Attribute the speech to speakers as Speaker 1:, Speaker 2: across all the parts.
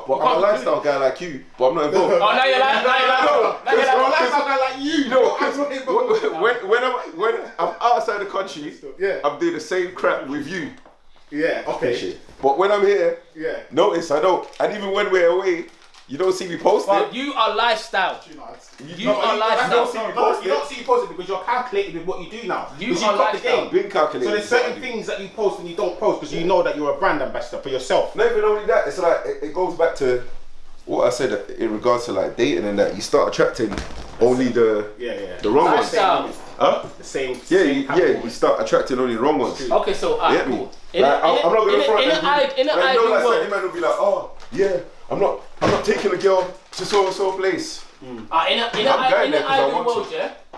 Speaker 1: but I'm a lifestyle guy like you, but I'm not involved.
Speaker 2: Oh, now you're like,
Speaker 1: I'm
Speaker 2: no,
Speaker 1: a lifestyle guy like you. No, when I'm outside the country, I'm doing the same crap with you.
Speaker 3: Yeah, okay.
Speaker 1: But when I'm here, notice I don't. And even when we're away, you don't see me posting.
Speaker 2: But you are lifestyle. You are lifestyle.
Speaker 3: You don't see you posting because you're calculated with what you do now.
Speaker 2: You are lifestyle.
Speaker 1: Been calculated.
Speaker 3: So there's certain things that you post and you don't post because you know that you're a brand ambassador for yourself.
Speaker 1: Not even only that, it's like it goes back to what I said in regards to like dating and that you start attracting only the wrong ones. Huh?
Speaker 3: The same.
Speaker 1: You start attracting only the wrong ones.
Speaker 2: Okay, so cool.
Speaker 1: I'm not gonna front
Speaker 2: in an ideal world,
Speaker 1: you might not be like, oh yeah, I'm not taking a girl to so and so place.
Speaker 2: in an ideal world,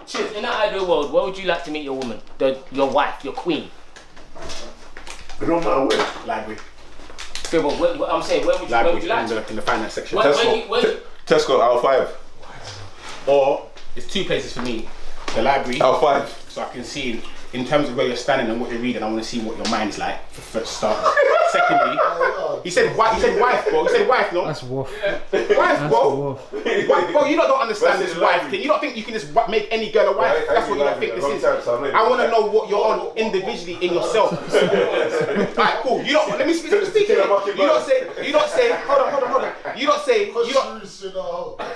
Speaker 2: Cheers. In an ideal world, where would you like to meet your woman, your wife, your queen?
Speaker 1: It don't matter where.
Speaker 3: Library.
Speaker 2: Okay, but I'm saying, where would you like to?
Speaker 3: In the finance section.
Speaker 1: Tesco, aisle 5.
Speaker 3: Or it's two places for me. The library.
Speaker 1: Aisle 5.
Speaker 3: So I can see in terms of where you're standing and what you're reading, I want to see what your mind's like for first start. Secondly, he said wife, bro. He said wife, no?
Speaker 4: That's wolf.
Speaker 3: Wife, bro. Bro, you don't understand this wife thing. You don't think you can just make any girl a wife. That's what you don't think this is. I want to know what you're on individually in yourself. Alright, cool. You don't. Let me speak. You don't say. Hold on. You don't say.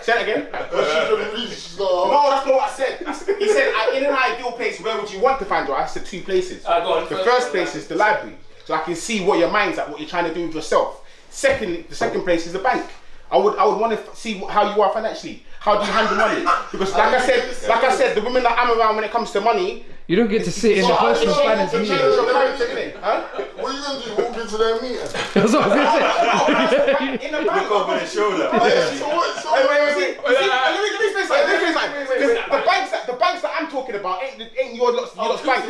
Speaker 3: Say that again. No, that's not what I said. He said, in an ideal place, where would you want to find her? I said two places.
Speaker 2: Go on,
Speaker 3: the first place is the library, so I can see what your mind's at, what you're trying to do with yourself. Secondly, the second place is the bank. I would want to see how you are financially. How do you handle money? Because like I said, the women that I'm around when it comes to money,
Speaker 4: you don't get to sit in the personal finance meeting.
Speaker 5: What are you going to do? Walk into their meeting?
Speaker 4: That's what I'm saying.
Speaker 3: in the bank.
Speaker 1: Look over the shoulder.
Speaker 3: The banks that I'm talking about ain't your lot's bank.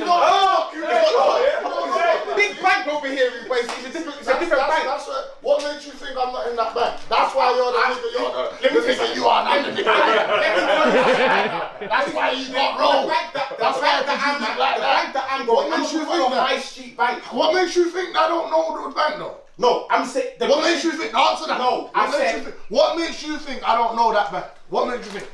Speaker 3: Big bank over here, but it's a different bank.
Speaker 5: That's what makes you think I'm not in that bank? That's why you're the nigga. Let me say you are not in the bank. That's why you got rolled. That's why I'm going.
Speaker 3: I'm shooting on my street bank.
Speaker 5: What makes you think I don't know the bank though?
Speaker 3: No, I'm saying.
Speaker 5: What makes you think? Answer that.
Speaker 3: No, I'm saying.
Speaker 5: What makes you think I don't know that bank? What makes you think?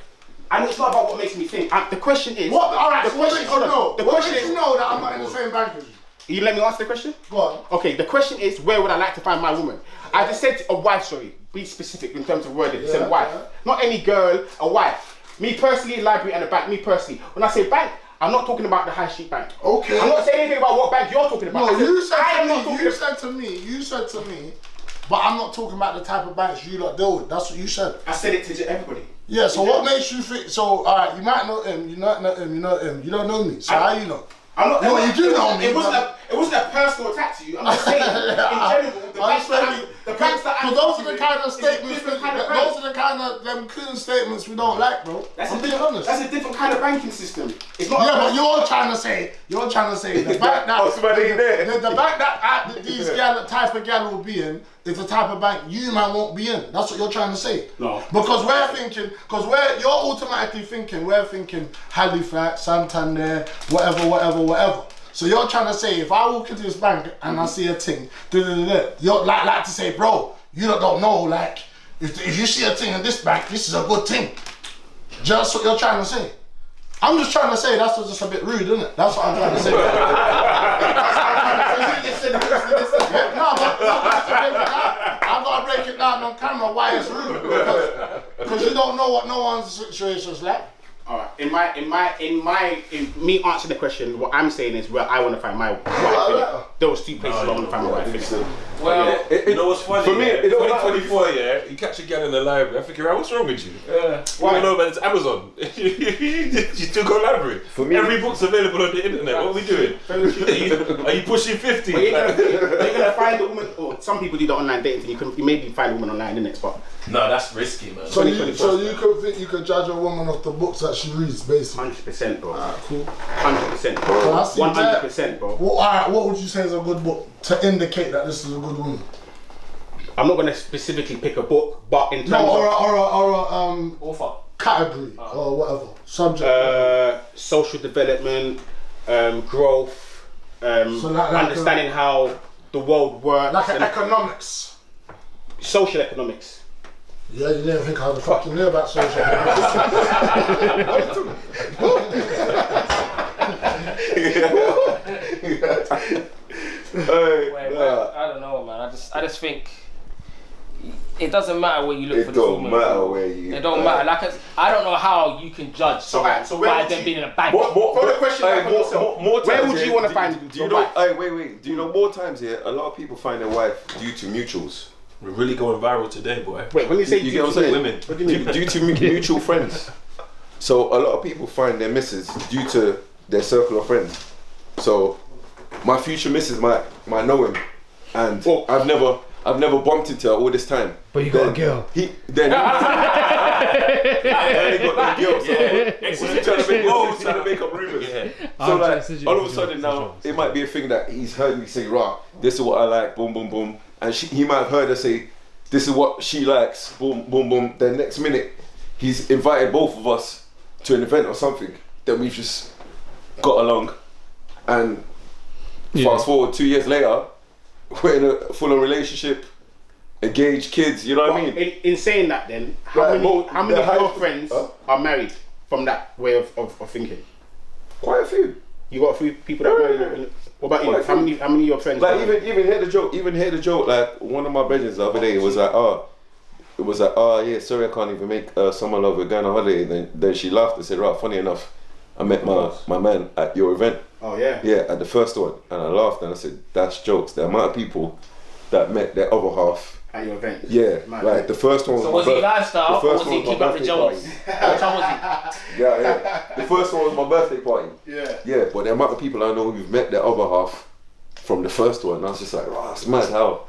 Speaker 3: And it's not about what makes me think. The question is.
Speaker 5: What? All right.
Speaker 3: The
Speaker 5: So what
Speaker 3: question.
Speaker 5: makes you know?
Speaker 3: The
Speaker 5: What
Speaker 3: question
Speaker 5: makes
Speaker 3: is.
Speaker 5: you know that I'm not in the same bank as you?
Speaker 3: You let me answer the question?
Speaker 5: Go on.
Speaker 3: Okay, the question is, where would I like to find my woman? I just said a wife, sorry. Be specific in terms of wording. I said wife. Not any girl, a wife. Me personally, library and a bank. Me personally. When I say bank, I'm not talking about the high street bank.
Speaker 5: Okay.
Speaker 3: I'm not saying anything about what bank you're talking about.
Speaker 5: No, you said to me, but I'm not talking about the type of banks you lot deal with. That's what you said.
Speaker 3: I said it to everybody.
Speaker 5: Yeah, so what makes you think, so alright, you might know him, you not know him, you know him, you don't know me, so how you know?
Speaker 3: I'm not.
Speaker 5: No, you do know me.
Speaker 3: It wasn't a personal attack to you. I'm just saying, in general, the banks that I'm
Speaker 5: those are the kind of statements,
Speaker 3: those
Speaker 5: are the kind of them coon statements we don't like, bro. I'm being honest.
Speaker 3: That's a different kind of banking system. It's not.
Speaker 5: Yeah, but you're trying to say the bank that the bank that these type of gal will be in is the type of bank you man won't be in. That's what you're trying to say.
Speaker 3: No.
Speaker 5: Because you're automatically thinking, we're thinking Halifax, Santander, whatever. So you're trying to say if I walk into this bank and I see a thing, you're like to say, bro, you don't know, like, if you see a thing in this bank, this is a good thing. Just what you're trying to say. I'm just trying to say that's just a bit rude, isn't it? That's what I'm trying to say. I've got to break it down on camera why it's rude. Because you don't know what no one's situation is like.
Speaker 3: Alright, in me answering the question, what I'm saying is where I want to find my wife. Those two places where I want to find my wife.
Speaker 2: Well,
Speaker 6: you know what's funny?
Speaker 1: For me,
Speaker 6: in 2024, you catch a girl in the library. I think, right, what's wrong with you? Why? You know, but it's Amazon. You still go library. For me, every book's available on the internet. What are we doing? Are you pushing 50?
Speaker 3: You're gonna find a woman, or some people do the online dating thing. You maybe find a woman online, innit? But
Speaker 6: no, that's risky, man.
Speaker 5: So you could think you could judge a woman off the books that she reads, basically.
Speaker 3: 100%, bro.
Speaker 5: Cool.
Speaker 3: 100%, bro. 100%, bro.
Speaker 5: Well, alright, what would you say is a good book to indicate that this is a good woman?
Speaker 3: I'm not gonna specifically pick a book, but in terms
Speaker 5: of
Speaker 2: author,
Speaker 5: category or whatever subject.
Speaker 3: Social development, growth,
Speaker 5: so like
Speaker 3: understanding how the world works.
Speaker 5: Like economics.
Speaker 3: social economics.
Speaker 5: Yeah, you didn't think I was fucking knew about social
Speaker 2: I don't know, man. I just think it doesn't matter where you look for this woman.
Speaker 1: It don't matter where you.
Speaker 2: It don't matter. Like I don't know how you can judge someone by them being in a bank.
Speaker 3: For the question, where would you want to find?
Speaker 1: Do you know? Wait. Do you know more times here? A lot of people find their wife due to mutuals.
Speaker 6: We're really going viral today, boy.
Speaker 3: Wait, when you say
Speaker 1: you get what I'm saying?
Speaker 6: Women,
Speaker 3: what do you mean?
Speaker 1: Due to mutual friends. So a lot of people find their missus due to their circle of friends. So my future missus might know him, and I've never bumped into her all this time.
Speaker 4: But you got a girl.
Speaker 1: I ain't got no girl, so he's trying to make up rumors.
Speaker 6: Yeah.
Speaker 1: So like, all of a sudden now, it might be a thing that he's heard me say, "Rah, this is what I like," boom, boom, boom, and he might have heard her say, "This is what she likes," boom, boom, boom. Then next minute, he's invited both of us to an event or something. Then we've just got along, and fast forward 2 years later, we're in a full-on relationship. Engaged, kids, you know what I mean?
Speaker 3: In saying that then, how many of your friends are married from that way of thinking?
Speaker 1: Quite a few.
Speaker 3: You got a few people that are married. What about you? How many of your friends?
Speaker 1: Like even hear the joke. Like one of my brothers the other day was like, yeah, sorry I can't even make summer love. We're going on holiday. Then she laughed and said, right, funny enough, I met my man at your event.
Speaker 3: Oh yeah.
Speaker 1: Yeah, at the first one, and I laughed and I said, that's jokes. The amount of people that met their other half.
Speaker 3: At your event.
Speaker 1: Yeah, like the first one was.
Speaker 2: So was he lifestyle or was he keep up the Jones? Which one was he?
Speaker 1: Yeah. The first one was my birthday party.
Speaker 3: Yeah.
Speaker 1: Yeah, but the amount of people I know who've met their other half from the first one, I was just like, wow, it's mad how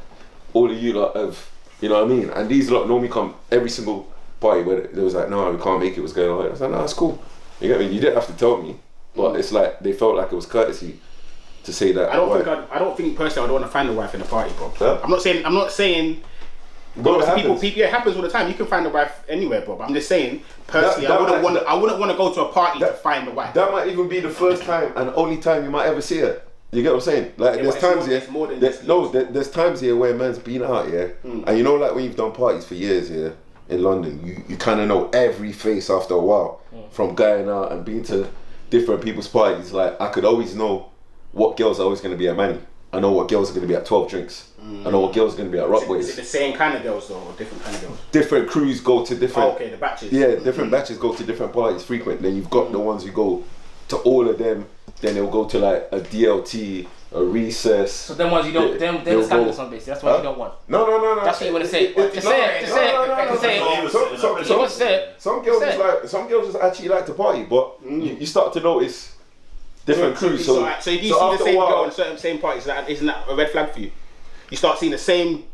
Speaker 1: all of you lot have, you know what I mean? And these lot normally come every single party where there was like, no, we can't make it, what's going on? I was like, no, it's cool. You get me? You didn't have to tell me, but it's like they felt like it was courtesy to say that.
Speaker 3: I don't think personally I don't want to find a wife in a party, bro.
Speaker 1: Huh?
Speaker 3: I'm not saying.
Speaker 1: Bro,
Speaker 3: people, it happens all the time. You can find a wife anywhere, bro. But I'm just saying, personally, I wouldn't want to go to a party to find a wife.
Speaker 1: That might even be the first time and only time you might ever see her. You get what I'm saying? Like there's times here. There's times here where man's been out here, and you know, like when you've done parties for years here in London, you kind of know every face after a while from going out and being to different people's parties. Like I could always know what girls are always going to be at Manny. I know what girls are going to be at 12 Drinks. I know what girls are going to be at Rockways.
Speaker 3: Is it the same kind of girls though, or different kind of girls?
Speaker 1: Different crews go to different.
Speaker 3: Oh, okay, the batches.
Speaker 1: Yeah, different batches go to different parties frequent. Then you've got the ones who go to all of them. Then they'll go to like a DLT, a Recess.
Speaker 2: So them ones you don't, them scandalous on basically. That's what you don't want.
Speaker 1: No.
Speaker 2: That's what you want to say. Just say it.
Speaker 1: Some girls just actually like to party, but you start to notice different crews.
Speaker 3: So if you see the same girl in certain same parties, isn't that a red flag for you? You start seeing the same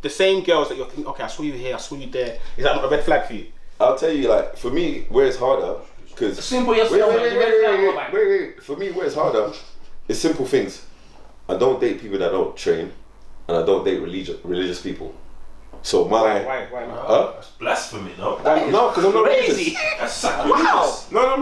Speaker 3: girls that you're thinking, okay, I saw you here, I saw you there. Is that not a red flag for you?
Speaker 1: I'll tell you, like for me, where it's harder, because
Speaker 2: simple. Wait.
Speaker 1: For me, where it's harder, it's simple things. I don't date people that don't train, and I don't date religious people. So
Speaker 3: why not?
Speaker 6: That's blasphemy, no?
Speaker 1: No, because I'm not
Speaker 2: crazy.
Speaker 6: That's sacrilegious.
Speaker 1: No.